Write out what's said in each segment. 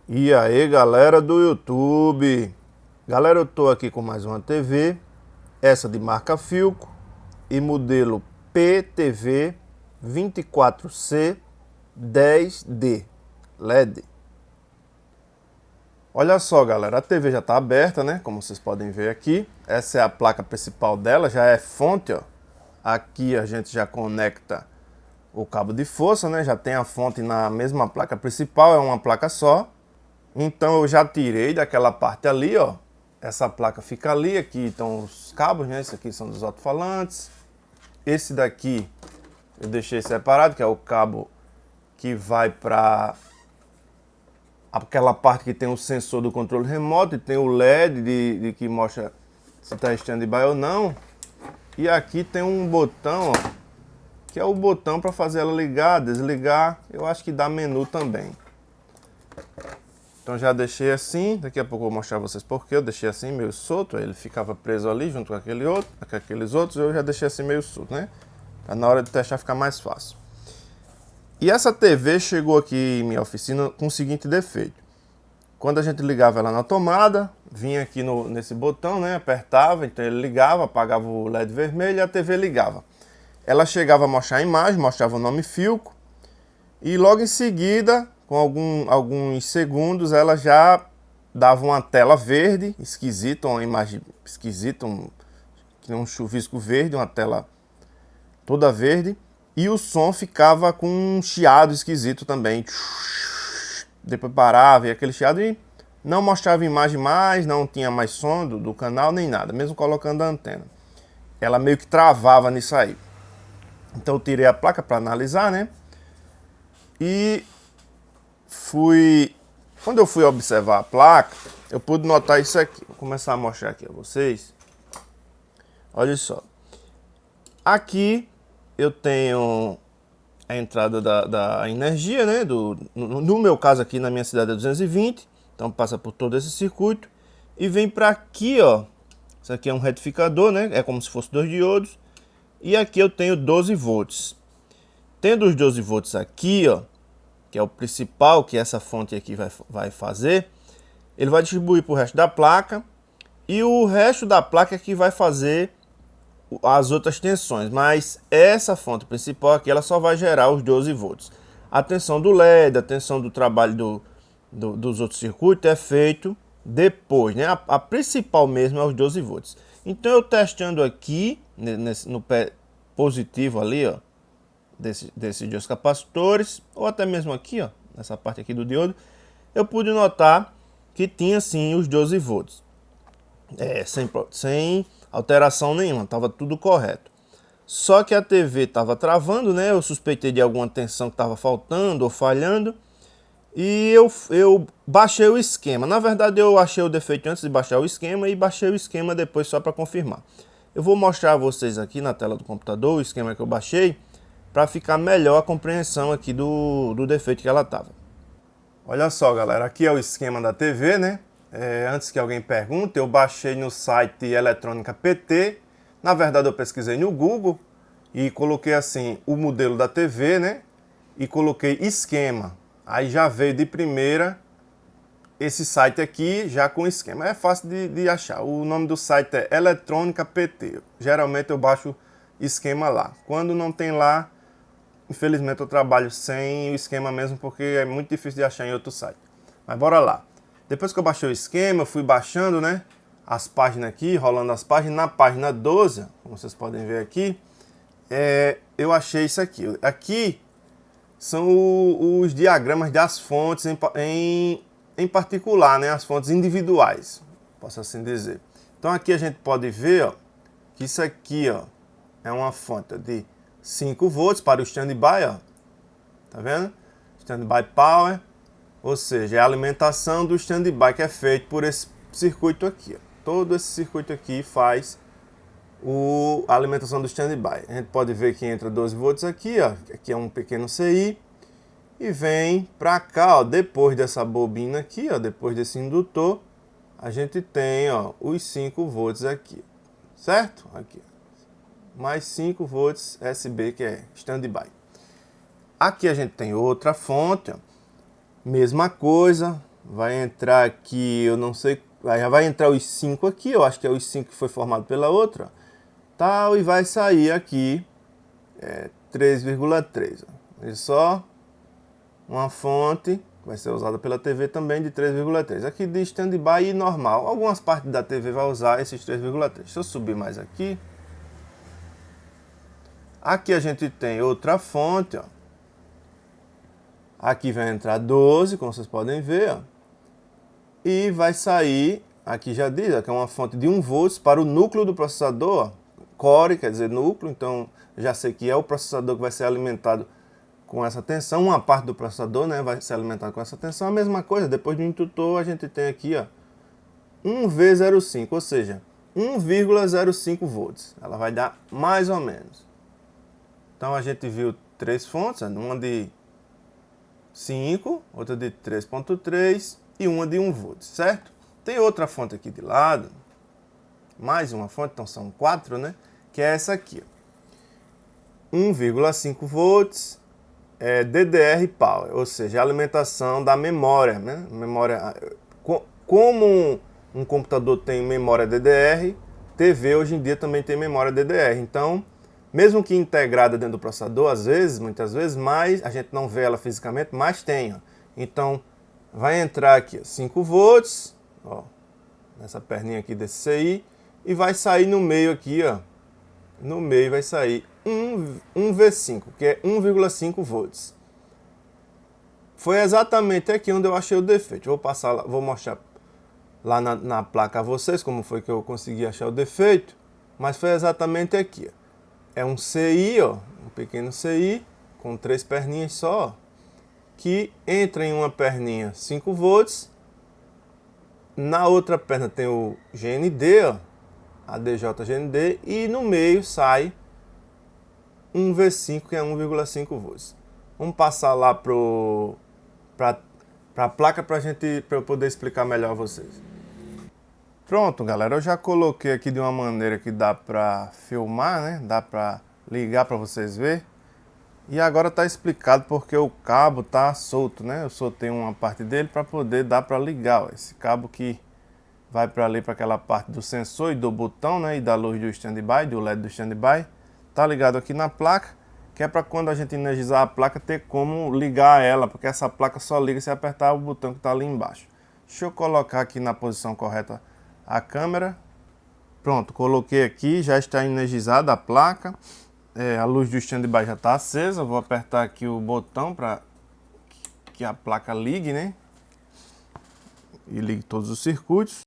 E aí, galera do YouTube. Galera, eu tô aqui com mais uma TV, essa de marca Philco e modelo PTV 24C 10D LED. Olha só, galera, a TV já está aberta, né? Como vocês podem ver aqui. Essa é a placa principal dela, já é fonte, ó. Aqui a gente já conecta o cabo de força, né? Já tem a fonte na mesma placa principal, é uma placa só. Então eu já tirei daquela parte ali, ó. Essa placa fica ali, aqui estão os cabos, né? Esse aqui são dos alto-falantes. Esse daqui eu deixei separado, que é o cabo que vai para aquela parte que tem o sensor do controle remoto e tem o LED de que mostra se está stand-by ou não. E aqui tem um botão, ó, que é o botão para fazer ela ligar, desligar. Eu acho que dá menu também. Então já deixei assim, daqui a pouco eu vou mostrar a vocês porque eu deixei assim meio solto, ele ficava preso ali junto com aqueles outros, eu já deixei assim meio solto, né? Pra na hora de testar ficar mais fácil. E essa TV chegou aqui em minha oficina com o seguinte defeito. Quando a gente ligava ela na tomada, vinha aqui nesse botão, né? Apertava, então ele ligava, apagava o LED vermelho e a TV ligava. Ela chegava a mostrar a imagem, mostrava o nome Philco e logo em seguida, com alguns segundos, ela já dava uma tela verde, esquisita, uma imagem esquisita, que nem um chuvisco verde, uma tela toda verde, e o som ficava com um chiado esquisito também. Depois parava e aquele chiado e não mostrava imagem mais, não tinha mais som do canal nem nada, mesmo colocando a antena. Ela meio que travava nisso aí. Então eu tirei a placa para analisar, né? E quando eu fui observar a placa, eu pude notar isso aqui. Vou começar a mostrar aqui a vocês. Olha só. Aqui eu tenho a entrada da energia, né? No meu caso aqui, na minha cidade é 220. Então passa por todo esse circuito. E vem para aqui, ó. Isso aqui é um retificador, né? É como se fosse 2 diodos. E aqui eu tenho 12 volts. Tendo os 12 volts aqui, ó, que é o principal que essa fonte aqui vai fazer, ele vai distribuir para o resto da placa e o resto da placa é que vai fazer as outras tensões, mas essa fonte principal aqui ela só vai gerar os 12 volts. A tensão do LED, a tensão do trabalho dos outros circuitos é feito depois, né? A principal mesmo é os 12 volts. Então eu testando aqui no pé positivo ali, ó, desses dois capacitores, ou até mesmo aqui, ó, nessa parte aqui do diodo, eu pude notar que tinha sim os 12 volts. Sem alteração nenhuma, estava tudo correto. Só que a TV estava travando, né? Eu suspeitei de alguma tensão que estava faltando ou falhando. E eu baixei o esquema. Na verdade, eu achei o defeito antes de baixar o esquema e baixei o esquema depois só para confirmar. Eu vou mostrar a vocês aqui na tela do computador o esquema que eu baixei para ficar melhor a compreensão aqui do defeito que ela estava. Olha só, galera, aqui é o esquema da TV, né? Antes que alguém pergunte, eu baixei no site Eletrônica PT. Na verdade, eu pesquisei no Google e coloquei assim o modelo da TV, né? E coloquei esquema. Aí já veio de primeira esse site aqui já com esquema. É fácil de achar. O nome do site é Eletrônica PT. Geralmente eu baixo esquema lá. Quando não tem lá, infelizmente eu trabalho sem o esquema mesmo, porque é muito difícil de achar em outro site. Mas bora lá. Depois que eu baixei o esquema, eu fui baixando, né, as páginas aqui, rolando as páginas. Na página 12, como vocês podem ver aqui, eu achei isso aqui. Aqui são os diagramas das fontes em particular, né, as fontes individuais, posso assim dizer. Então aqui a gente pode ver, ó, que isso aqui, ó, é uma fonte de 5 volts para o standby, ó. Tá vendo? Standby power, ou seja, é a alimentação do standby que é feito por esse circuito aqui, ó. Todo esse circuito aqui faz a alimentação do standby. A gente pode ver que entra 12 volts aqui, ó. Aqui é um pequeno CI. E vem para cá, ó, depois dessa bobina aqui, ó, depois desse indutor, a gente tem, ó, os 5 volts aqui, certo? Aqui. mais 5 volts USB, que é standby. Aqui a gente tem outra fonte, ó. Mesma coisa, vai entrar aqui, eu não sei, já vai entrar os 5 aqui, eu acho que é os 5 que foi formado pela outra, ó, tal, e vai sair aqui 3,3. Olha só, uma fonte que vai ser usada pela TV também de 3,3. Aqui de standby e normal. Algumas partes da TV vai usar esses 3,3. Se eu subir mais aqui, aqui a gente tem outra fonte, ó. Aqui vai entrar 12, como vocês podem ver, ó. E vai sair, aqui já diz, ó, que é uma fonte de 1 volts para o núcleo do processador, ó. Core, quer dizer núcleo, então já sei que é o processador que vai ser alimentado com essa tensão. Uma parte do processador, né, vai ser alimentado com essa tensão. A mesma coisa, depois do indutor a gente tem aqui, ó, 1V05, ou seja, 1,05 volts. Ela vai dar mais ou menos. Então a gente viu 3 fontes, uma de 5, outra de 3,3 e uma de 1 volt, certo? Tem outra fonte aqui de lado, mais uma fonte, então são 4, né? Que é essa aqui, 1,5 volts DDR Power, ou seja, a alimentação da memória, né? Como um computador tem memória DDR, TV hoje em dia também tem memória DDR, então mesmo que integrada dentro do processador, às vezes, muitas vezes, mas a gente não vê ela fisicamente, mas tem, ó. Então vai entrar aqui, ó, 5 volts, ó, nessa perninha aqui desse CI, e vai sair no meio aqui, ó, no meio vai sair 1V5, que é 1,5 volts. Foi exatamente aqui onde eu achei o defeito. Eu vou passar lá, vou mostrar lá na placa a vocês como foi que eu consegui achar o defeito, mas foi exatamente aqui, ó. É um CI, ó, um pequeno CI, com 3 perninhas só, que entra em uma perninha 5 volts, na outra perna tem o GND, ó, a DJ-GND, e no meio sai um V5, que é 1,5 volts. Vamos passar lá para a placa para eu poder explicar melhor a vocês. Pronto, galera, eu já coloquei aqui de uma maneira que dá para filmar, né? Dá para ligar para vocês verem. E agora está explicado porque o cabo tá solto, né? Eu soltei uma parte dele para poder dar para ligar, ó. Esse cabo que vai para ali, para aquela parte do sensor e do botão, né? E da luz do standby, do LED do standby. Tá ligado aqui na placa, que é para quando a gente energizar a placa ter como ligar ela, porque essa placa só liga se apertar o botão que está ali embaixo. Deixa eu colocar aqui na posição correta a câmera. Pronto, coloquei aqui, já está energizada a placa. A luz do standby já está acesa. Vou apertar aqui o botão para que a placa ligue, né? E ligue todos os circuitos.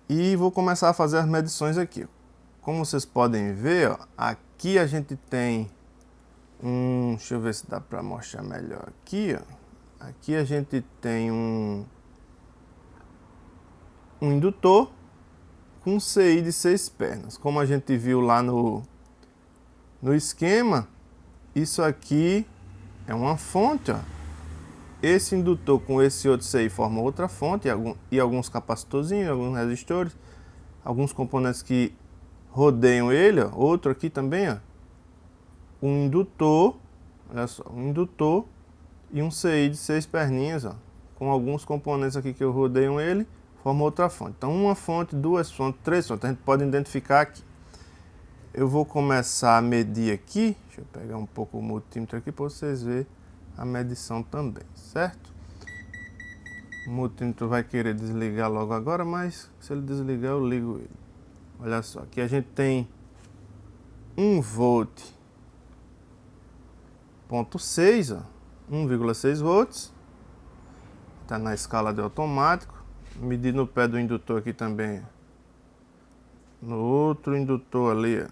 E vou começar a fazer as medições aqui. Como vocês podem ver, ó, aqui a gente tem deixa eu ver se dá para mostrar melhor aqui, ó. Aqui a gente tem um indutor com CI de 6 pernas. Como a gente viu lá no esquema, isso aqui é uma fonte, ó. Esse indutor com esse outro CI forma outra fonte e alguns capacitorzinhos, alguns resistores, alguns componentes que rodeiam ele, ó. Outro aqui também, ó. Um indutor, olha só, um indutor e um CI de 6 perninhas, ó, com alguns componentes aqui que rodeiam ele, forma outra fonte. Então uma fonte, 2 fontes, 3 fontes, a gente pode identificar aqui. Eu vou começar a medir aqui, deixa eu pegar um pouco o multímetro aqui para vocês verem a medição também, certo? O multímetro vai querer desligar logo agora, mas se ele desligar eu ligo ele. Olha só, aqui a gente tem 1 volt, 0,6, ó, 1,6 volts, está na escala de automático. Medir no pé do indutor aqui também, no outro indutor ali, ó,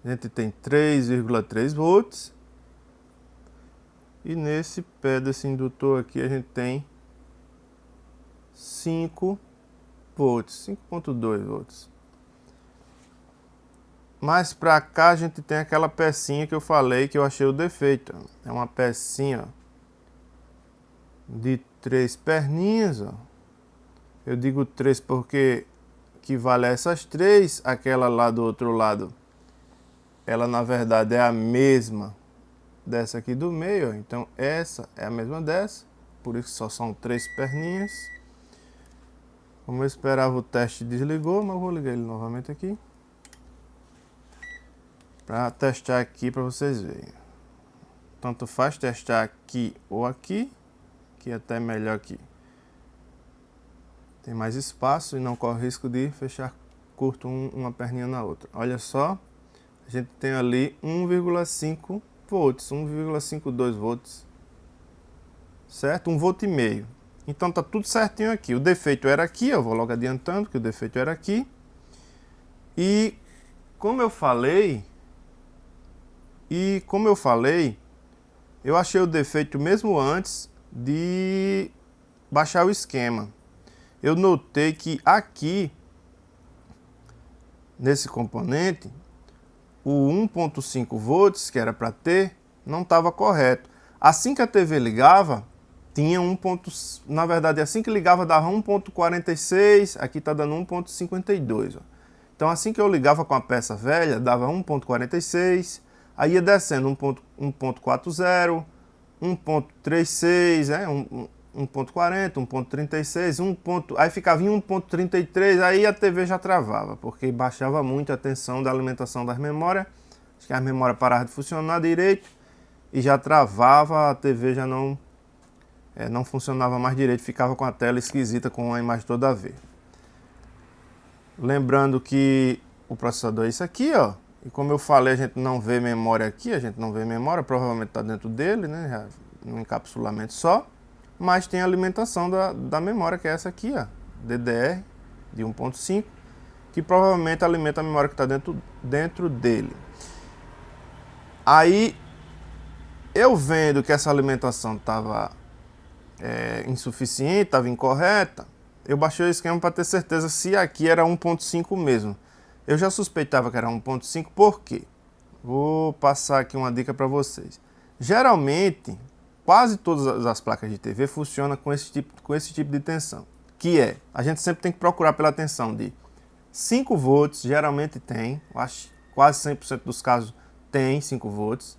a gente tem 3,3 volts, e nesse pé desse indutor aqui a gente tem 5 volts, 5,2 volts. Mais pra cá a gente tem aquela pecinha que eu falei que eu achei o defeito. É uma pecinha, ó, de 3 perninhas, ó. Eu digo 3 porque equivale a essas 3, aquela lá do outro lado ela na verdade é a mesma dessa aqui do meio, ó. Então essa é a mesma dessa, por isso só são 3 perninhas. Como eu esperava, o teste desligou, mas eu vou ligar ele novamente aqui para testar aqui para vocês verem. Tanto faz testar aqui ou aqui, que é até melhor aqui. Tem mais espaço e não corre risco de fechar curto uma perninha na outra. Olha só, a gente tem ali 1,5 volts, 1,52 volts, certo? 1,5 volt. Então tá tudo certinho aqui. O defeito era aqui, eu vou logo adiantando que o defeito era aqui. E como eu falei, eu achei o defeito mesmo antes de baixar o esquema. Eu notei que aqui, nesse componente, o 1,5 volts que era para ter, não estava correto. Assim que a TV ligava, tinha na verdade, assim que ligava dava 1,46, aqui está dando 1,52. Então assim que eu ligava com a peça velha, dava 1,46, aí ia descendo 1,40, 1,36, 1,40, 1,36, aí ficava em 1,33, aí a TV já travava, porque baixava muito a tensão da alimentação das memórias, acho que as memórias paravam de funcionar direito e já travava, a TV já não funcionava mais direito, ficava com a tela esquisita, com a imagem toda verde. Lembrando que o processador é isso aqui, ó, e como eu falei, a gente não vê memória aqui, provavelmente está dentro dele, né, já num encapsulamento só. Mas tem a alimentação da memória, que é essa aqui, ó, DDR de 1.5, que provavelmente alimenta a memória que está dentro dele. Aí, eu vendo que essa alimentação estava insuficiente, estava incorreta, eu baixei o esquema para ter certeza se aqui era 1.5 mesmo. Eu já suspeitava que era 1.5, por quê? Vou passar aqui uma dica para vocês. Geralmente, quase todas as placas de TV funcionam com esse tipo de tensão, que é, a gente sempre tem que procurar pela tensão de 5 volts, geralmente tem, eu acho quase 100% dos casos tem 5 volts,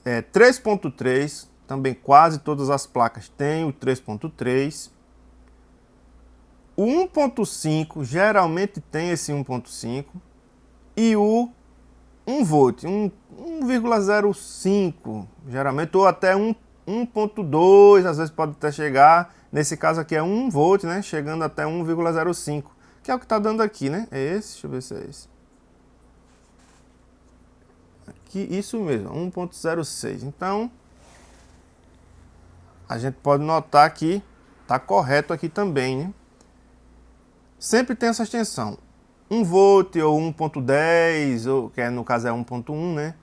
3.3, também quase todas as placas têm o 3.3, o 1.5 geralmente tem esse 1.5 e o 1 volt, 1,05 geralmente, ou até 1.2, às vezes pode até chegar, nesse caso aqui é 1 volt, né, chegando até 1,05, que é o que está dando aqui, né, é esse, deixa eu ver se é esse. Aqui, isso mesmo, 1.06, então, a gente pode notar que está correto aqui também, né. Sempre tem essa extensão. 1 volt ou 1.10, ou que no caso é 1.1, né?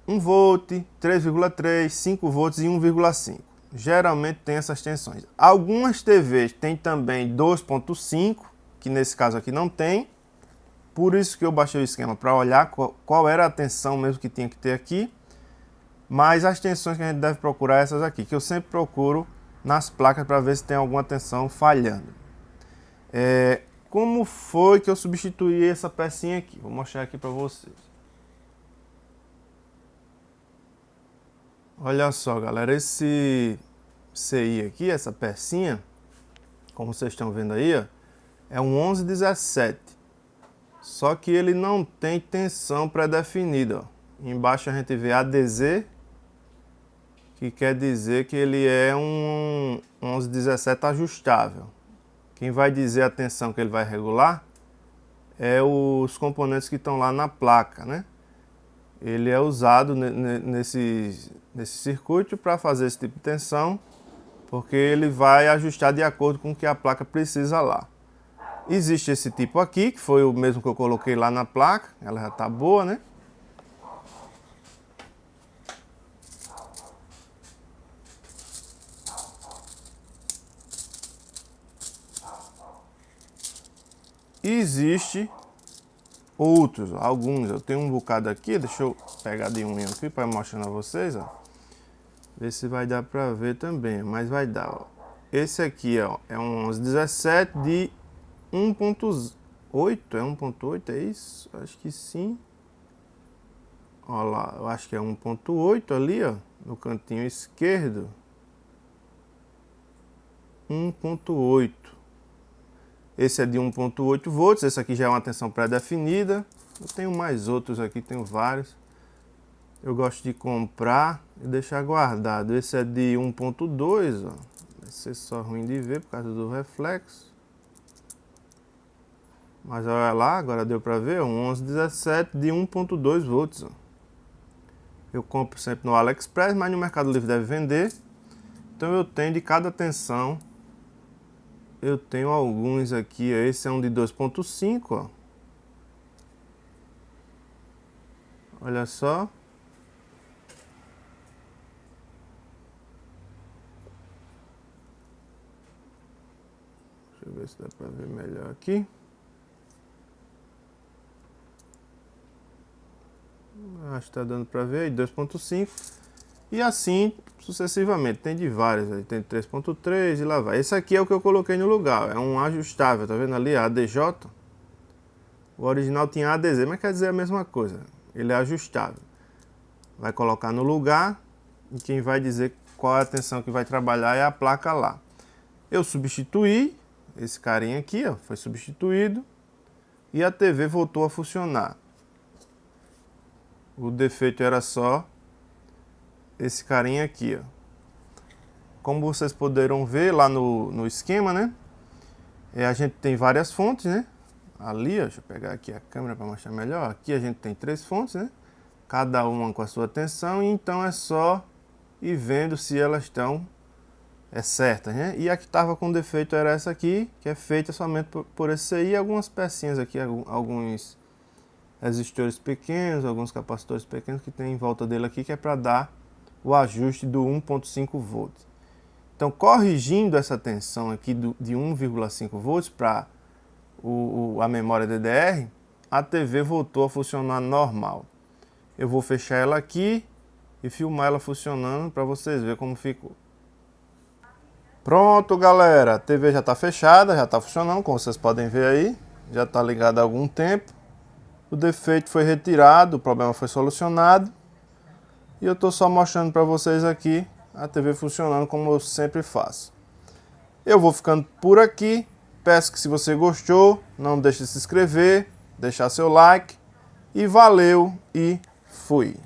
1 volt, 3,3, 5 volts e 1,5. Geralmente tem essas tensões. Algumas TVs têm também 2.5, que nesse caso aqui não tem. Por isso que eu baixei o esquema para olhar qual era a tensão mesmo que tinha que ter aqui. Mas as tensões que a gente deve procurar é essas aqui, que eu sempre procuro nas placas para ver se tem alguma tensão falhando. Como foi que eu substituí essa pecinha aqui? Vou mostrar aqui para vocês. Olha só, galera, esse CI aqui, essa pecinha, como vocês estão vendo aí, ó, é um 1117. Só que ele não tem tensão pré-definida. Embaixo a gente vê ADZ, que quer dizer que ele é um 1117 ajustável. Quem vai dizer a tensão que ele vai regular é os componentes que estão lá na placa, né? Ele é usado nesse circuito para fazer esse tipo de tensão, porque ele vai ajustar de acordo com o que a placa precisa lá. Existe esse tipo aqui, que foi o mesmo que eu coloquei lá na placa, ela já está boa, né? E existe outros, alguns, eu tenho um bocado aqui, deixa eu pegar de um aqui para mostrar a vocês, ó. Ver se vai dar para ver também, mas vai dar, ó. Esse aqui, ó, é um 1117 de 1.8 1.8, é 1.8, é isso? Acho que sim. Olha lá, eu acho que é 1.8 ali, ó, no cantinho esquerdo. 1.8. Esse é de 1.8 volts, esse aqui já é uma tensão pré-definida. Eu tenho mais outros aqui, tenho vários. Eu gosto de comprar e deixar guardado. Esse é de 1.2, ó. Vai ser só ruim de ver por causa do reflexo. Mas olha lá, agora deu pra ver, um 1117 de 1.2 volts, ó. Eu compro sempre no AliExpress, mas no Mercado Livre deve vender. Então eu tenho de cada tensão. Eu tenho alguns aqui, ó. Esse é um de 2.5, ó. Olha só. Deixa eu ver se dá pra ver melhor aqui. Acho que tá dando pra ver aí, 2.5. E assim sucessivamente. Tem de vários aí. Tem 3.3 e lá vai. Esse aqui é o que eu coloquei no lugar. É um ajustável, tá vendo ali? ADJ. O original tinha ADZ, mas quer dizer a mesma coisa. Ele é ajustável. Vai colocar no lugar e quem vai dizer qual é a tensão que vai trabalhar é a placa lá. Eu substituí esse carinha aqui, ó, foi substituído e a TV voltou a funcionar. O defeito era só esse carinha aqui, ó. Como vocês poderão ver lá no esquema, né? A gente tem várias fontes, né? Ali, ó, deixa eu pegar aqui a câmera para mostrar melhor. Aqui a gente tem 3 fontes, né? Cada uma com a sua tensão, e então é só ir vendo se elas estão certas, né? E a que estava com defeito era essa aqui, que é feita somente por esse aí, e algumas pecinhas aqui, alguns resistores pequenos, alguns capacitores pequenos que tem em volta dele aqui, que é para dar o ajuste do 1.5 volts. Então, corrigindo essa tensão aqui de 1,5 volts para a memória DDR, a TV voltou a funcionar normal. Eu vou fechar ela aqui e filmar ela funcionando para vocês verem como ficou. Pronto, galera, a TV já está fechada, já está funcionando, como vocês podem ver aí, já está ligada há algum tempo. O defeito foi retirado, o problema foi solucionado. E eu estou só mostrando para vocês aqui a TV funcionando como eu sempre faço. Eu vou ficando por aqui. Peço que se você gostou, não deixe de se inscrever, deixar seu like. E valeu e fui!